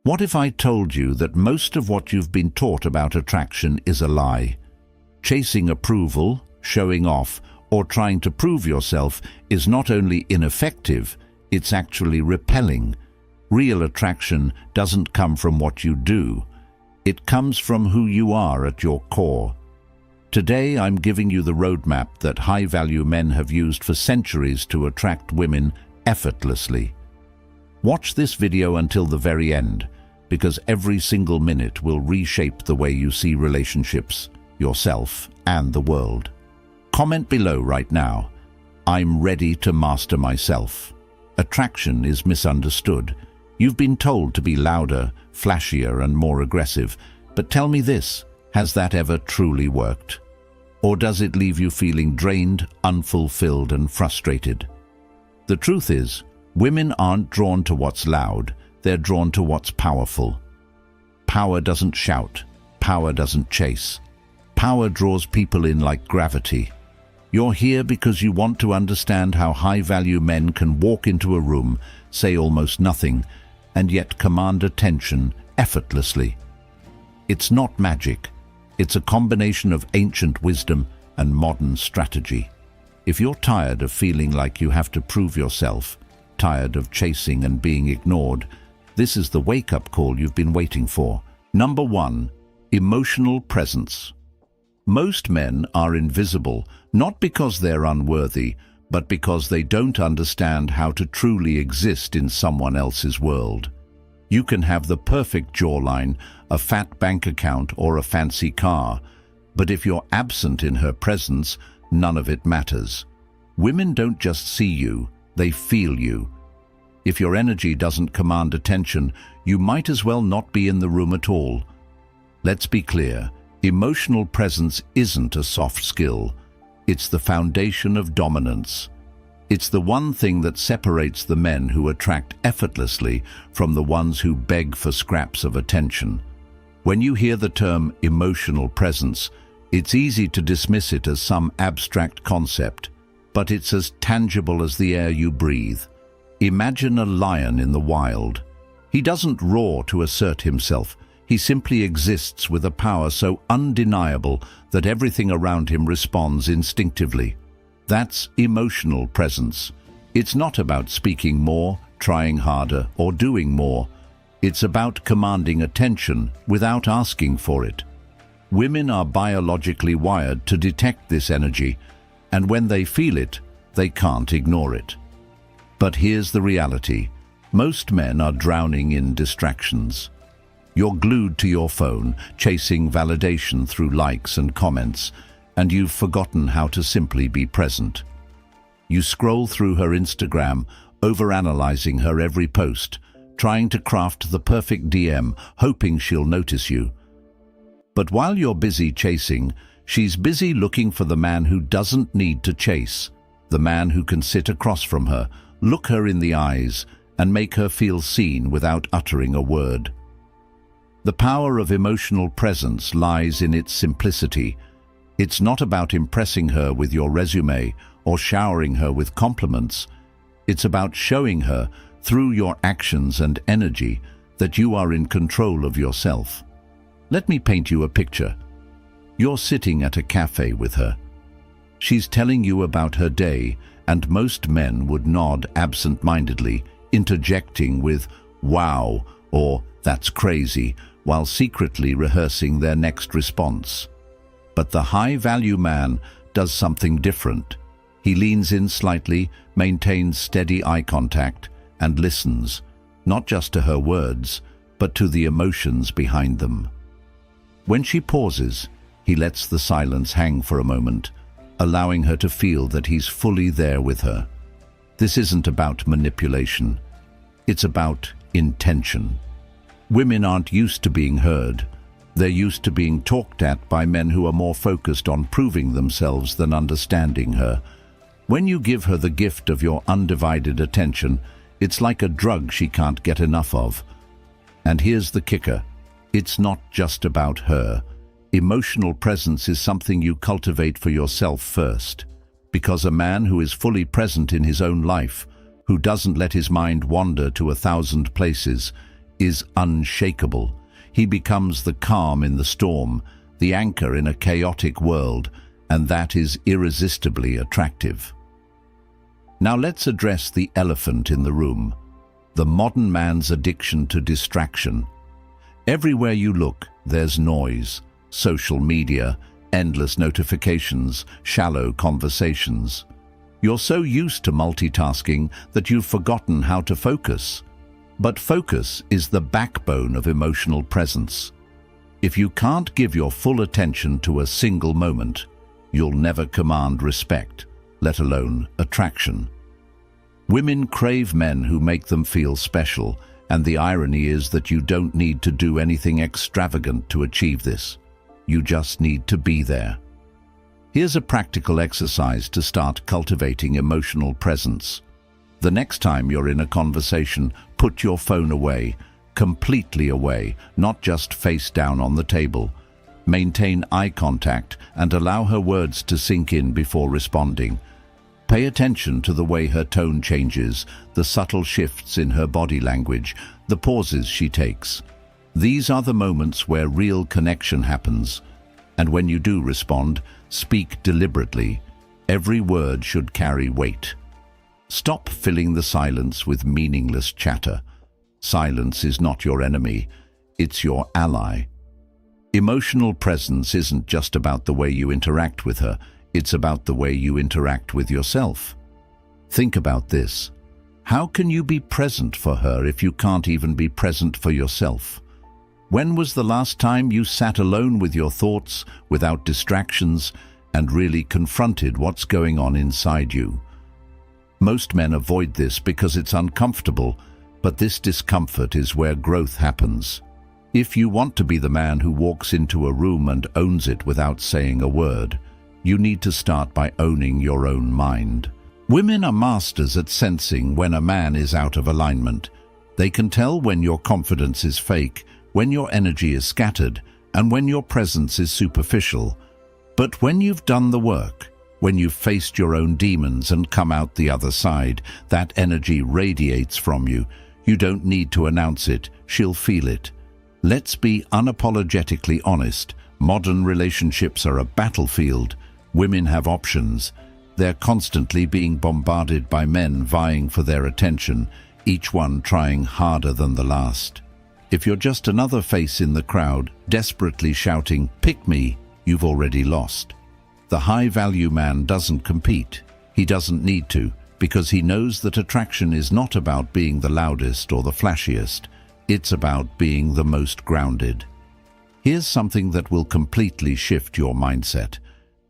What if I told you that most of what you've been taught about attraction is a lie? Chasing approval, showing off, or trying to prove yourself is not only ineffective, it's actually repelling. Real attraction doesn't come from what you do. It comes from who you are at your core. Today I'm giving you the roadmap that high-value men have used for centuries to attract women effortlessly. Watch this video until the very end, because every single minute will reshape the way you see relationships, yourself, and the world. Comment below right now, "I'm ready to master myself." Attraction is misunderstood. You've been told to be louder, flashier, and more aggressive. But tell me this, has that ever truly worked? Or does it leave you feeling drained, unfulfilled, and frustrated? The truth is, women aren't drawn to what's loud, they're drawn to what's powerful. Power doesn't shout, power doesn't chase. Power draws people in like gravity. You're here because you want to understand how high-value men can walk into a room, say almost nothing, and yet command attention effortlessly. It's not magic. It's a combination of ancient wisdom and modern strategy. If you're tired of feeling like you have to prove yourself, tired of chasing and being ignored, this is the wake-up call you've been waiting for. Number 1, emotional presence. Most men are invisible, not because they're unworthy, but because they don't understand how to truly exist in someone else's world. You can have the perfect jawline, a fat bank account, or a fancy car, but if you're absent in her presence, none of it matters. Women don't just see you, they feel you. If your energy doesn't command attention, you might as well not be in the room at all. Let's be clear, emotional presence isn't a soft skill. It's the foundation of dominance. It's the one thing that separates the men who attract effortlessly from the ones who beg for scraps of attention. When you hear the term emotional presence, it's easy to dismiss it as some abstract concept, but it's as tangible as the air you breathe. Imagine a lion in the wild. He doesn't roar to assert himself. He simply exists with a power so undeniable that everything around him responds instinctively. That's emotional presence. It's not about speaking more, trying harder, or doing more. It's about commanding attention without asking for it. Women are biologically wired to detect this energy, and when they feel it, they can't ignore it. But here's the reality. Most men are drowning in distractions. You're glued to your phone, chasing validation through likes and comments, and you've forgotten how to simply be present. You scroll through her Instagram, overanalyzing her every post, trying to craft the perfect DM, hoping she'll notice you. But while you're busy chasing, she's busy looking for the man who doesn't need to chase, the man who can sit across from her, look her in the eyes, and make her feel seen without uttering a word. The power of emotional presence lies in its simplicity. It's not about impressing her with your resume or showering her with compliments. It's about showing her, through your actions and energy, that you are in control of yourself. Let me paint you a picture. You're sitting at a cafe with her. She's telling you about her day, and most men would nod absent-mindedly, interjecting with "wow" or "that's crazy," while secretly rehearsing their next response. But the high-value man does something different. He leans in slightly, maintains steady eye contact, and listens, not just to her words, but to the emotions behind them. When she pauses, he lets the silence hang for a moment, allowing her to feel that he's fully there with her. This isn't about manipulation. It's about intention. Women aren't used to being heard. They're used to being talked at by men who are more focused on proving themselves than understanding her. When you give her the gift of your undivided attention, it's like a drug she can't get enough of. And here's the kicker. It's not just about her. Emotional presence is something you cultivate for yourself first. Because a man who is fully present in his own life, who doesn't let his mind wander to 1,000 places, is unshakable. He becomes the calm in the storm, the anchor in a chaotic world, and that is irresistibly attractive. Now let's address the elephant in the room, the modern man's addiction to distraction. Everywhere you look, there's noise, social media, endless notifications, shallow conversations. You're so used to multitasking that you've forgotten how to focus. But focus is the backbone of emotional presence. If you can't give your full attention to a single moment, you'll never command respect, let alone attraction. Women crave men who make them feel special, and the irony is that you don't need to do anything extravagant to achieve this. You just need to be there. Here's a practical exercise to start cultivating emotional presence. The next time you're in a conversation, put your phone away, completely away, not just face down on the table. Maintain eye contact and allow her words to sink in before responding. Pay attention to the way her tone changes, the subtle shifts in her body language, the pauses she takes. These are the moments where real connection happens. And when you do respond, speak deliberately. Every word should carry weight. Stop filling the silence with meaningless chatter. Silence is not your enemy, it's your ally. Emotional presence isn't just about the way you interact with her, it's about the way you interact with yourself. Think about this. How can you be present for her if you can't even be present for yourself? When was the last time you sat alone with your thoughts, without distractions, and really confronted what's going on inside you? Most men avoid this because it's uncomfortable, but this discomfort is where growth happens. If you want to be the man who walks into a room and owns it without saying a word, you need to start by owning your own mind. Women are masters at sensing when a man is out of alignment. They can tell when your confidence is fake, when your energy is scattered, and when your presence is superficial. But when you've done the work, when you've faced your own demons and come out the other side, that energy radiates from you. You don't need to announce it, she'll feel it. Let's be unapologetically honest. Modern relationships are a battlefield. Women have options. They're constantly being bombarded by men vying for their attention, each one trying harder than the last. If you're just another face in the crowd, desperately shouting, "Pick me," you've already lost. The high-value man doesn't compete. He doesn't need to, because he knows that attraction is not about being the loudest or the flashiest. It's about being the most grounded. Here's something that will completely shift your mindset.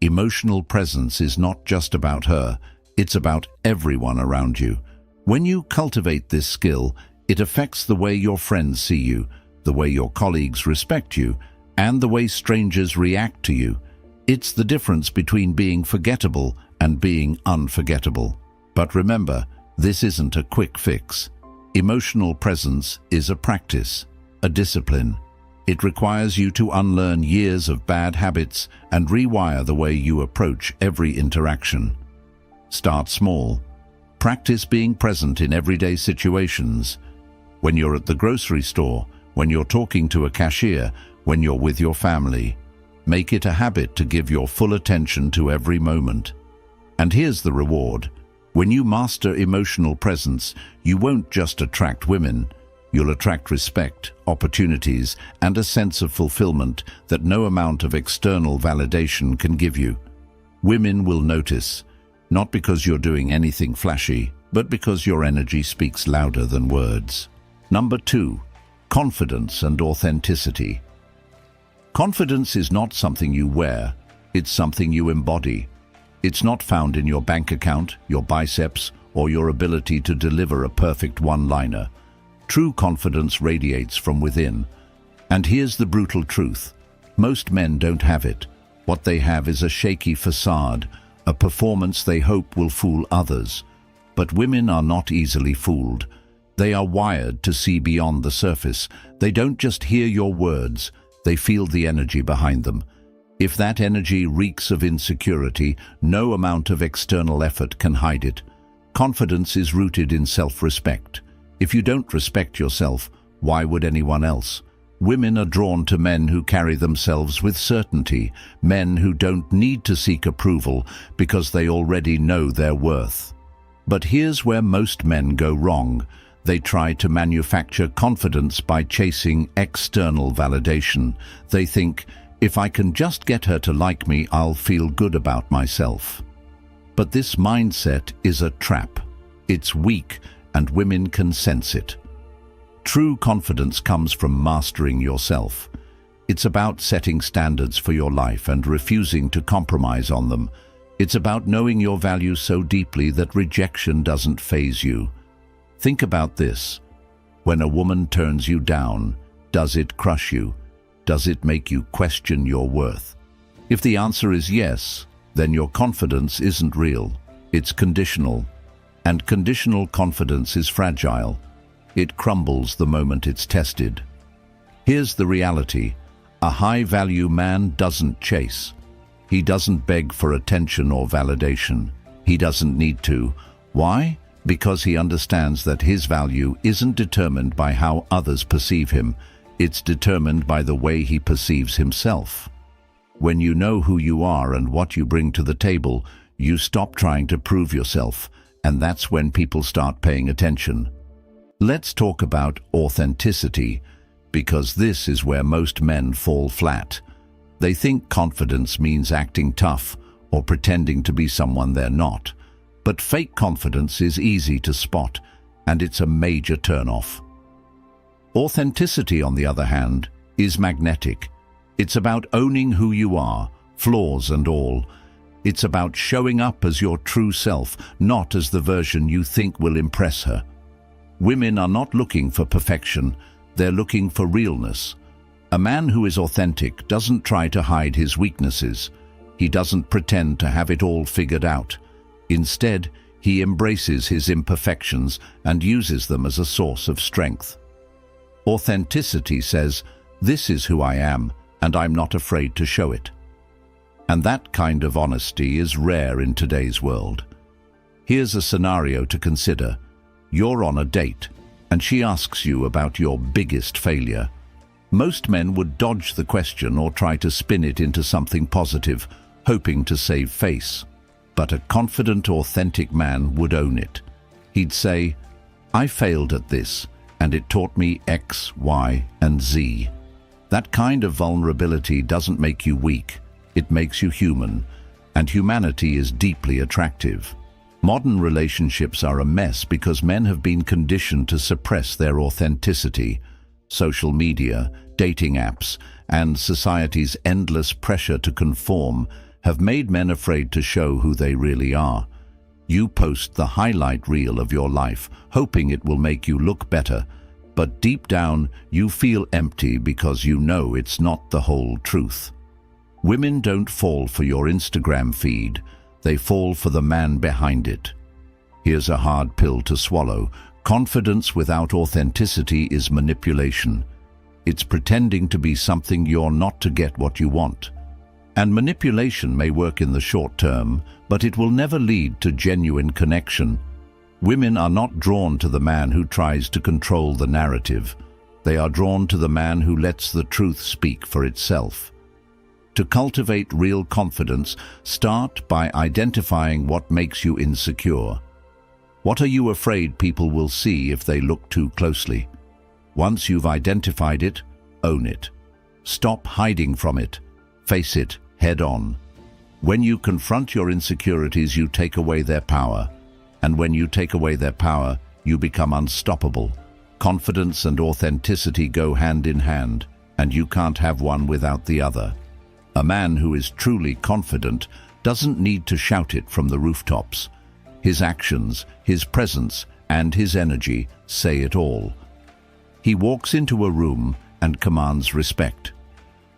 Emotional presence is not just about her, it's about everyone around you. When you cultivate this skill, it affects the way your friends see you, the way your colleagues respect you, and the way strangers react to you. It's the difference between being forgettable and being unforgettable. But remember, this isn't a quick fix. Emotional presence is a practice, a discipline. It requires you to unlearn years of bad habits and rewire the way you approach every interaction. Start small. Practice being present in everyday situations. When you're at the grocery store, when you're talking to a cashier, when you're with your family. Make it a habit to give your full attention to every moment. And here's the reward. When you master emotional presence, you won't just attract women. You'll attract respect, opportunities, and a sense of fulfillment that no amount of external validation can give you. Women will notice, not because you're doing anything flashy, but because your energy speaks louder than words. Number 2, confidence and authenticity. Confidence is not something you wear, it's something you embody. It's not found in your bank account, your biceps, or your ability to deliver a perfect one-liner. True confidence radiates from within. And here's the brutal truth. Most men don't have it. What they have is a shaky facade, a performance they hope will fool others. But women are not easily fooled. They are wired to see beyond the surface. They don't just hear your words, they feel the energy behind them. If that energy reeks of insecurity, no amount of external effort can hide it. Confidence is rooted in self-respect. If you don't respect yourself, Why would anyone else? Women are drawn to men who carry themselves with certainty, men who don't need to seek approval because they already know their worth. But here's where most men go wrong. They try to manufacture confidence by chasing external validation. They think, if I can just get her to like me, I'll feel good about myself. But this mindset is a trap. It's weak, and women can sense it. True confidence comes from mastering yourself. It's about setting standards for your life and refusing to compromise on them. It's about knowing your value so deeply that rejection doesn't faze you. Think about this. When a woman turns you down, does it crush you? Does it make you question your worth? If the answer is yes, then your confidence isn't real. It's conditional. And conditional confidence is fragile. It crumbles the moment it's tested. Here's the reality. A high-value man doesn't chase. He doesn't beg for attention or validation. He doesn't need to. Why? Because he understands that his value isn't determined by how others perceive him. It's determined by the way he perceives himself. When you know who you are and what you bring to the table, you stop trying to prove yourself, and that's when people start paying attention. Let's talk about authenticity, because this is where most men fall flat. They think confidence means acting tough or pretending to be someone they're not. But fake confidence is easy to spot, and it's a major turnoff. Authenticity, on the other hand, is magnetic. It's about owning who you are, flaws and all. It's about showing up as your true self, not as the version you think will impress her. Women are not looking for perfection, they're looking for realness. A man who is authentic doesn't try to hide his weaknesses. He doesn't pretend to have it all figured out. Instead, he embraces his imperfections and uses them as a source of strength. Authenticity says, "This is who I am, and I'm not afraid to show it." And that kind of honesty is rare in today's world. Here's a scenario to consider. You're on a date, and she asks you about your biggest failure. Most men would dodge the question or try to spin it into something positive, hoping to save face. But a confident, authentic man would own it. He'd say, "I failed at this, and it taught me X, Y, and Z." That kind of vulnerability doesn't make you weak. It makes you human, and humanity is deeply attractive. Modern relationships are a mess because men have been conditioned to suppress their authenticity. Social media, dating apps, and society's endless pressure to conform have made men afraid to show who they really are. You post the highlight reel of your life, hoping it will make you look better, but deep down you feel empty because you know it's not the whole truth. Women don't fall for your Instagram feed, they fall for the man behind it. Here's a hard pill to swallow. Confidence without authenticity is manipulation. It's pretending to be something you're not to get what you want. And manipulation may work in the short term, but it will never lead to genuine connection. Women are not drawn to the man who tries to control the narrative. They are drawn to the man who lets the truth speak for itself. To cultivate real confidence, start by identifying what makes you insecure. What are you afraid people will see if they look too closely? Once you've identified it, own it. Stop hiding from it. Face it head on. When you confront your insecurities, you take away their power. And when you take away their power, you become unstoppable. Confidence and authenticity go hand in hand, and you can't have one without the other. A man who is truly confident doesn't need to shout it from the rooftops. His actions, his presence, and his energy say it all. He walks into a room and commands respect,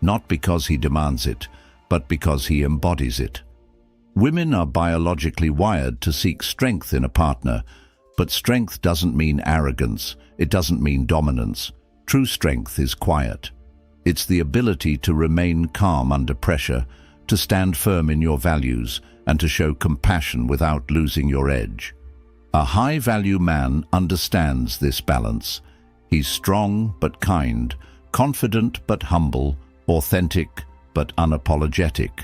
not because he demands it, but because he embodies it. Women are biologically wired to seek strength in a partner, but strength doesn't mean arrogance, it doesn't mean dominance. True strength is quiet. It's the ability to remain calm under pressure, to stand firm in your values, and to show compassion without losing your edge. A high-value man understands this balance. He's strong but kind, confident but humble, authentic but unapologetic.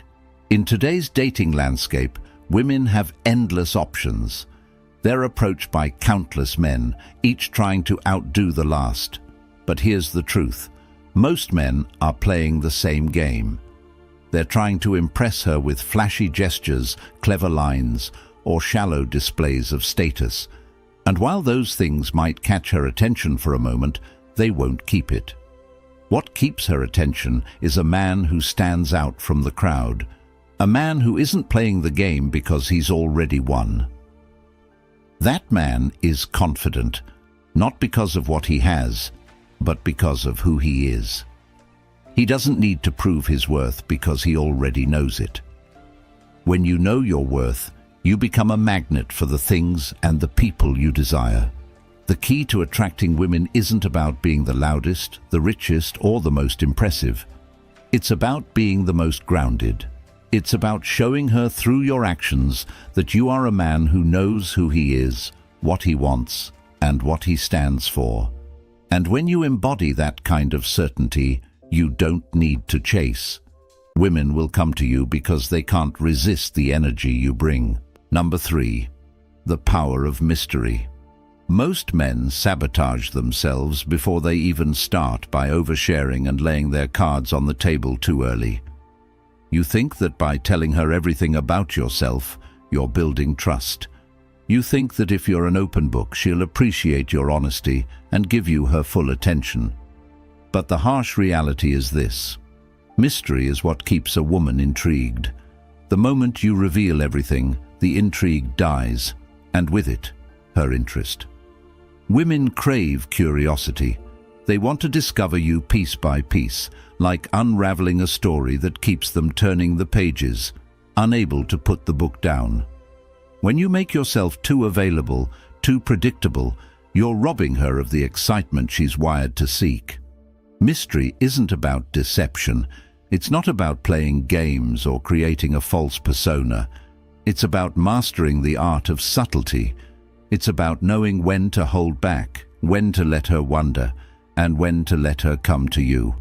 In today's dating landscape, women have endless options. They're approached by countless men, each trying to outdo the last. But here's the truth. Most men are playing the same game. They're trying to impress her with flashy gestures, clever lines, or shallow displays of status. And while those things might catch her attention for a moment, they won't keep it. What keeps her attention is a man who stands out from the crowd, a man who isn't playing the game because he's already won. That man is confident, not because of what he has, but because of who he is. He doesn't need to prove his worth because he already knows it. When you know your worth, you become a magnet for the things and the people you desire. The key to attracting women isn't about being the loudest, the richest, or the most impressive. It's about being the most grounded. It's about showing her through your actions that you are a man who knows who he is, what he wants, and what he stands for. And when you embody that kind of certainty, you don't need to chase. Women will come to you because they can't resist the energy you bring. Number 3, the power of mystery. Most men sabotage themselves before they even start by oversharing and laying their cards on the table too early. You think that by telling her everything about yourself, you're building trust. You think that if you're an open book, she'll appreciate your honesty and give you her full attention. But the harsh reality is this. Mystery is what keeps a woman intrigued. The moment you reveal everything, the intrigue dies, and with it, her interest. Women crave curiosity. They want to discover you piece by piece, like unraveling a story that keeps them turning the pages, unable to put the book down. When you make yourself too available, too predictable, you're robbing her of the excitement she's wired to seek. Mystery isn't about deception. It's not about playing games or creating a false persona. It's about mastering the art of subtlety. It's about knowing when to hold back, when to let her wonder, and when to let her come to you.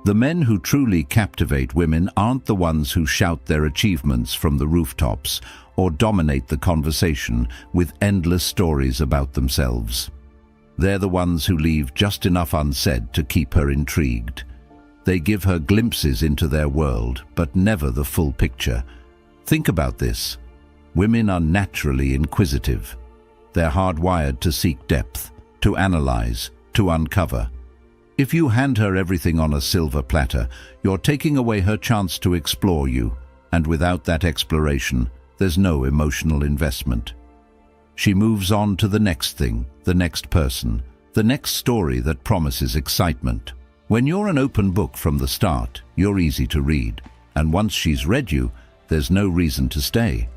The men who truly captivate women aren't the ones who shout their achievements from the rooftops or dominate the conversation with endless stories about themselves. They're the ones who leave just enough unsaid to keep her intrigued. They give her glimpses into their world, but never the full picture. Think about this. Women are naturally inquisitive. They're hardwired to seek depth, to analyze, to uncover. If you hand her everything on a silver platter, you're taking away her chance to explore you, and without that exploration, there's no emotional investment. She moves on to the next thing, the next person, the next story that promises excitement. When you're an open book from the start, you're easy to read, and once she's read you, there's no reason to stay.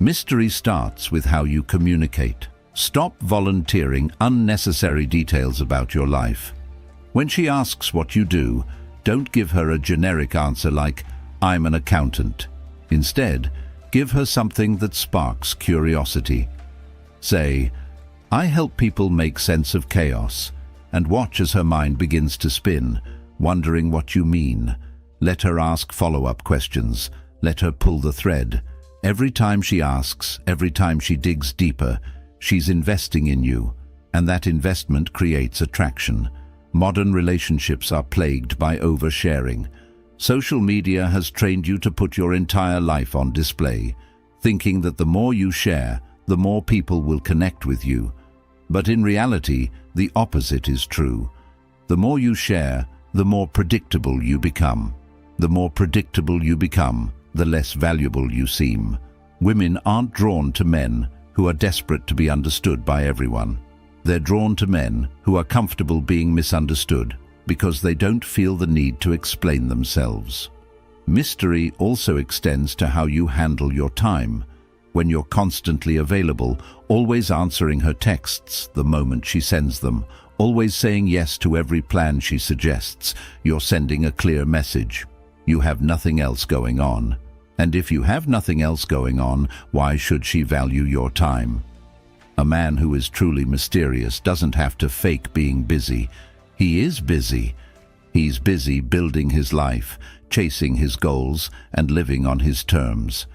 Mystery starts with how you communicate. Stop volunteering unnecessary details about your life. When she asks what you do, don't give her a generic answer like, "I'm an accountant." Instead, give her something that sparks curiosity. Say, "I help people make sense of chaos," and watch as her mind begins to spin, wondering what you mean. Let her ask follow-up questions. Let her pull the thread. Every time she asks, every time she digs deeper, she's investing in you, and that investment creates attraction. Modern relationships are plagued by oversharing. Social media has trained you to put your entire life on display, thinking that the more you share, the more people will connect with you. But in reality, the opposite is true. The more you share, the more predictable you become. The more predictable you become, the less valuable you seem. Women aren't drawn to men who are desperate to be understood by everyone. They're drawn to men who are comfortable being misunderstood because they don't feel the need to explain themselves. Mystery also extends to how you handle your time. When you're constantly available, always answering her texts the moment she sends them, always saying yes to every plan she suggests, you're sending a clear message. You have nothing else going on. And if you have nothing else going on, why should she value your time? A man who is truly mysterious doesn't have to fake being busy. He is busy. He's busy building his life, chasing his goals, and living on his terms.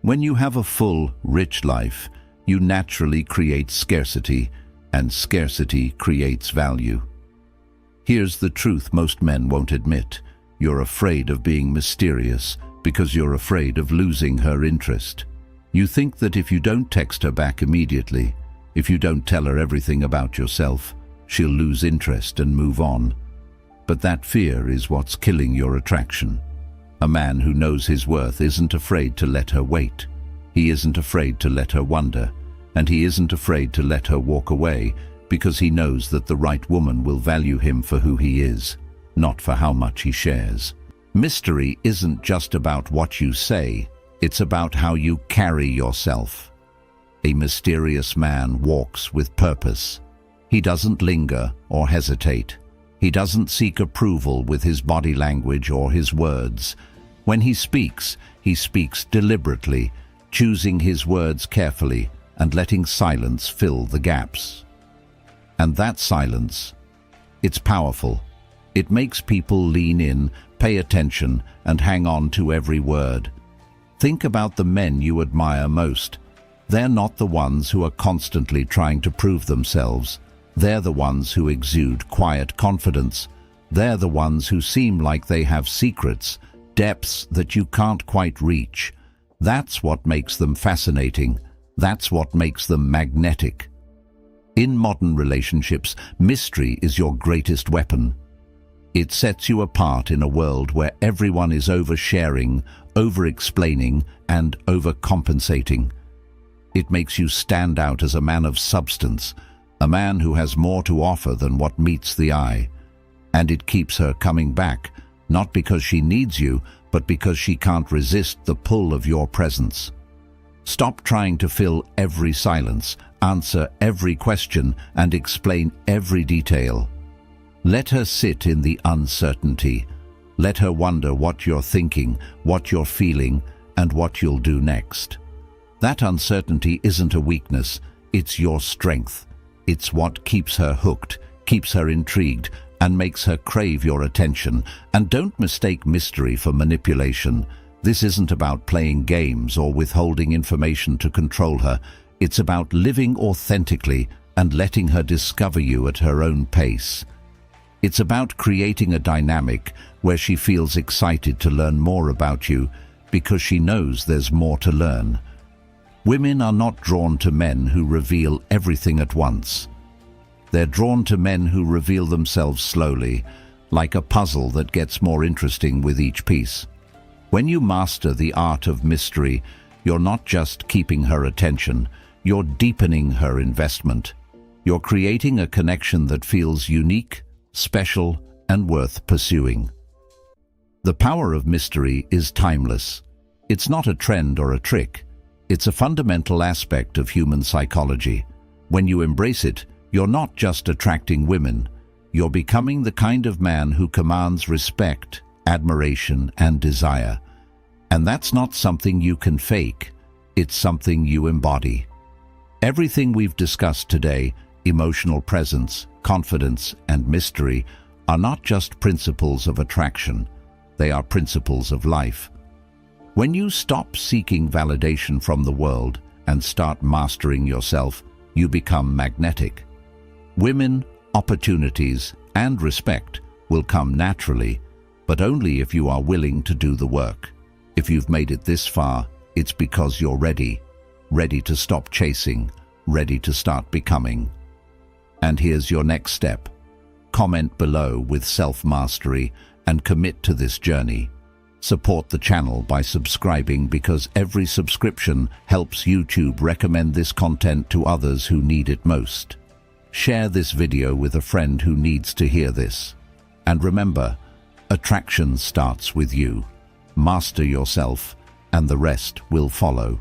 When you have a full, rich life, you naturally create scarcity, and scarcity creates value. Here's the truth most men won't admit. You're afraid of being mysterious because you're afraid of losing her interest. You think that if you don't text her back immediately, if you don't tell her everything about yourself, she'll lose interest and move on. But that fear is what's killing your attraction. A man who knows his worth isn't afraid to let her wait. He isn't afraid to let her wonder, and he isn't afraid to let her walk away because he knows that the right woman will value him for who he is, not for how much he shares. Mystery isn't just about what you say, it's about how you carry yourself. A mysterious man walks with purpose. He doesn't linger or hesitate. He doesn't seek approval with his body language or his words. When he speaks deliberately, choosing his words carefully and letting silence fill the gaps. And that silence, it's powerful. It makes people lean in, pay attention, and hang on to every word. Think about the men you admire most. They're not the ones who are constantly trying to prove themselves. They're the ones who exude quiet confidence. They're the ones who seem like they have secrets, depths that you can't quite reach. That's what makes them fascinating. That's what makes them magnetic. In modern relationships, mystery is your greatest weapon. It sets you apart in a world where everyone is oversharing, over-explaining, and overcompensating. It makes you stand out as a man of substance, a man who has more to offer than what meets the eye. And it keeps her coming back, not because she needs you, but because she can't resist the pull of your presence. Stop trying to fill every silence, answer every question, and explain every detail. Let her sit in the uncertainty. Let her wonder what you're thinking, what you're feeling, and what you'll do next. That uncertainty isn't a weakness, it's your strength. It's what keeps her hooked, keeps her intrigued, and makes her crave your attention. And don't mistake mystery for manipulation. This isn't about playing games or withholding information to control her. It's about living authentically and letting her discover you at her own pace. It's about creating a dynamic where she feels excited to learn more about you because she knows there's more to learn. Women are not drawn to men who reveal everything at once. They're drawn to men who reveal themselves slowly, like a puzzle that gets more interesting with each piece. When you master the art of mystery, you're not just keeping her attention, you're deepening her investment. You're creating a connection that feels unique, special, and worth pursuing. The power of mystery is timeless. It's not a trend or a trick. It's a fundamental aspect of human psychology. When you embrace it, you're not just attracting women. You're becoming the kind of man who commands respect, admiration, and desire. And that's not something you can fake. It's something you embody. Everything we've discussed today, emotional presence, confidence, and mystery, are not just principles of attraction. They are principles of life. When you stop seeking validation from the world and start mastering yourself, you become magnetic. Women, opportunities, and respect will come naturally, but only if you are willing to do the work. If you've made it this far, it's because you're ready to stop chasing, ready to start becoming. And here's your next step. Comment below with self-mastery and commit to this journey. Support the channel by subscribing because every subscription helps YouTube recommend this content to others who need it most. Share this video with a friend who needs to hear this. And remember, attraction starts with you. Master yourself, and the rest will follow.